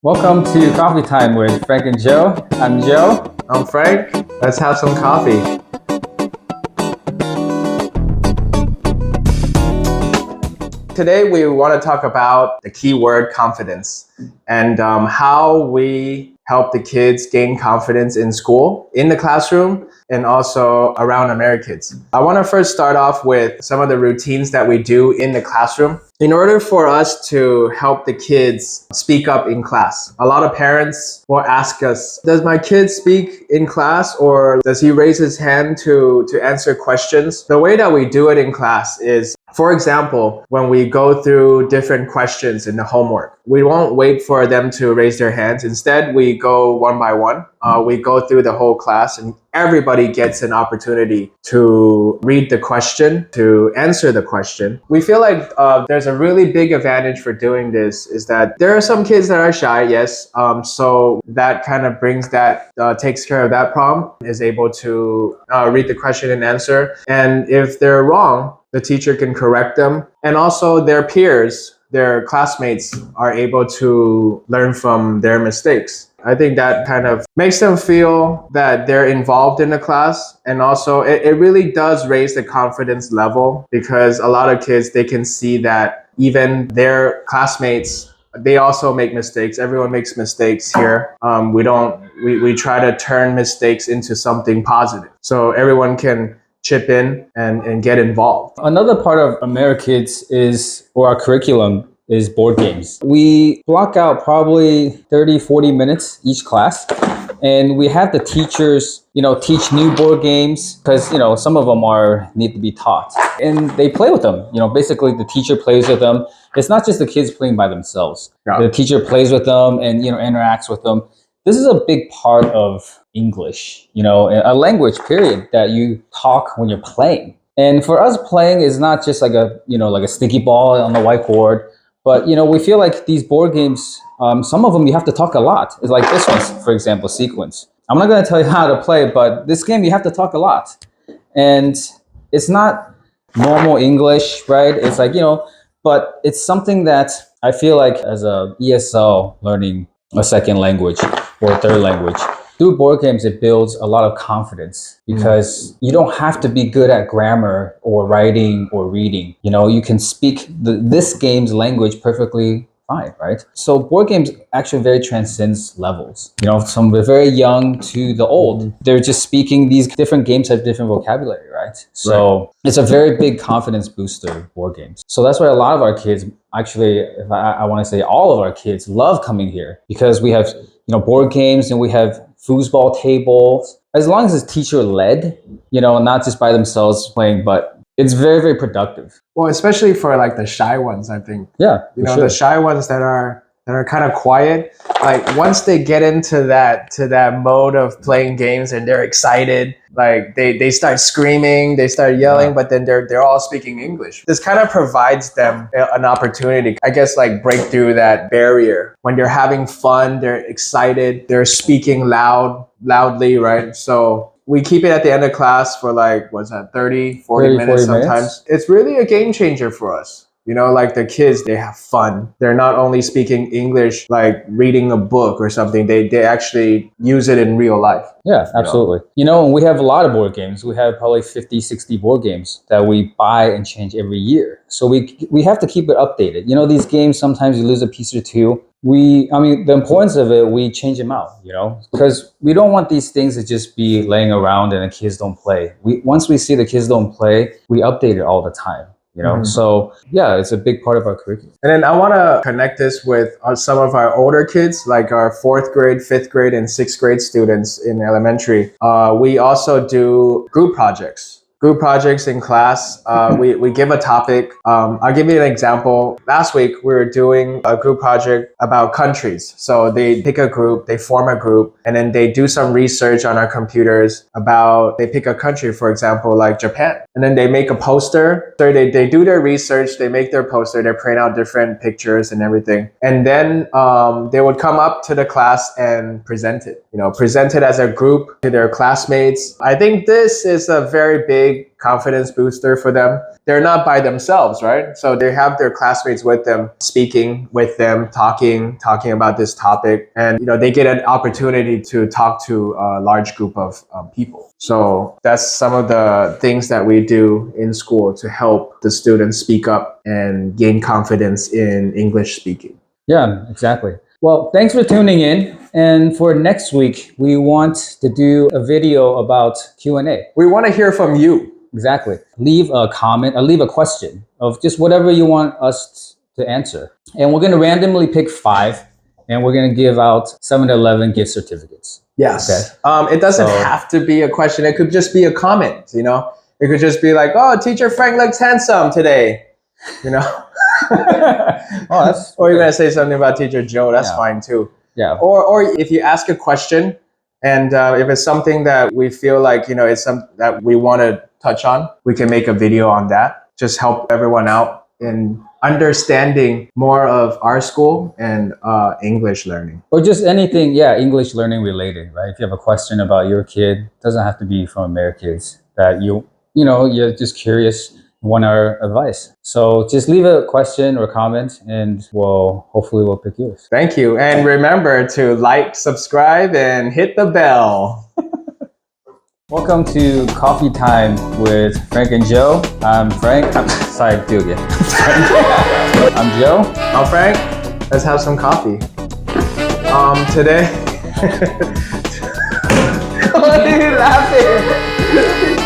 Welcome to Coffee Time with Frank and Joe. I'm Joe. I'm Frank. Let's have some coffee. Today we want to talk about the keyword confidence and how we help the kids gain confidence in school, in the classroom, and also around Amerikids. I want to first start off with some of the routines that we do in the classroom. In order for us to help the kids speak up in class, a lot of parents will ask us, does my kid speak in class or does he raise his hand to answer questions? The way that we do it in class is, for example, when we go through different questions in the homework, we won't wait for them to raise their hands. Instead, we go one by one. We go through the whole class and everybody gets an opportunity to read the question, to answer the question. We feel like there's a really big advantage for doing this is that there are some kids that are shy, yes. So that kind of takes care of that problem, is able to read the question and answer. And if they're wrong, the teacher can correct them. And also their peers, their classmates are able to learn from their mistakes. I think that kind of makes them feel that they're involved in the class. And also it really does raise the confidence level because a lot of kids, they can see that even their classmates, they also make mistakes. Everyone makes mistakes here. We try to turn mistakes into something positive. So everyone can chip in and get involved. Another part of Amerikids or our curriculum is board games. We block out probably 30, 40 minutes each class. And we have the teachers, teach new board games because, some of them need to be taught. And they play with them. Basically the teacher plays with them. It's not just the kids playing by themselves. Yeah. The teacher plays with them and, interacts with them. This is a big part of English, a language period that you talk when you're playing. And for us, playing is not just like a sticky ball on the whiteboard, but we feel like these board games, some of them you have to talk a lot. It's like this one, for example, Sequence. I'm not going to tell you how to play, but this game you have to talk a lot. And it's not normal English, right? It's like, but it's something that I feel like as a ESL learning a second language or a third language, through board games, it builds a lot of confidence because you don't have to be good at grammar or writing or reading. You can speak this game's language perfectly fine, right? So board games actually very transcends levels. From the very young to the old, they're just speaking. These different games have different vocabulary, right? So It's a very big confidence booster, board games. So that's why a lot of our kids, actually, if I want to say all of our kids love coming here because we have, board games and we have foosball tables. As long as it's teacher led, not just by themselves playing, but it's very, very productive. Well, especially for like the shy ones, I think. Yeah, the shy ones that are kind of quiet. Like once they get into that mode of playing games and they're excited, like they start screaming, they start yelling, but then they're all speaking English. This kind of provides them an opportunity, I guess, like break through that barrier. When they're having fun, they're excited, they're speaking loudly, right? So we keep it at the end of class for like, 30, 40 minutes sometimes. It's really a game changer for us. Like the kids, they have fun. They're not only speaking English, like reading a book or something. They actually use it in real life. Yeah, absolutely. And we have a lot of board games. We have probably 50, 60 board games that we buy and change every year. So we have to keep it updated. These games, sometimes you lose a piece or two. The importance of it, we change them out, because we don't want these things to just be laying around and the kids don't play. Once we see the kids don't play, we update it all the time. So yeah, it's a big part of our curriculum. And then I want to connect this with some of our older kids, like our 4th grade, 5th grade, and 6th grade students in elementary. We also do group projects in class. We give a topic. I'll give you an example. Last week, we were doing a group project about countries. So they pick a group, they form a group, and then they do some research on our computers they pick a country, for example, like Japan. And then they make a poster. So they do their research, they make their poster, they print out different pictures and everything. And then they would come up to the class and present it, present it as a group to their classmates. I think this is a very big big confidence booster for them. They're not by themselves, right? So they have their classmates with them, speaking with them, talking about this topic. And, they get an opportunity to talk to a large group of people. So that's some of the things that we do in school to help the students speak up and gain confidence in English speaking. Yeah, exactly. Well, thanks for tuning in. And for next week, we want to do a video about Q&A. We want to hear from you. Exactly. Leave a comment, or leave a question of just whatever you want us to answer. And we're going to randomly pick 5, and we're going to give out 7-Eleven gift certificates. Yes. Okay. It doesn't have to be a question. It could just be a comment, It could just be like, oh, Teacher Frank looks handsome today, Or you're going to say something about Teacher Joe, that's fine too. Yeah. Or if you ask a question and if it's something that we feel like, it's something that we want to touch on, we can make a video on that. Just help everyone out in understanding more of our school and English learning. Or just anything, English learning related, right? If you have a question about your kid, it doesn't have to be from Amerikids, that you're just curious, want our advice. So just leave a question or comment and hopefully we'll pick yours. Thank you. And remember to like, subscribe, and hit the bell. Welcome to Coffee Time with Frank and Joe. I'm Frank. Sorry, do it again. I'm Joe. I'm Frank. Let's have some coffee. Today... Why are you laughing?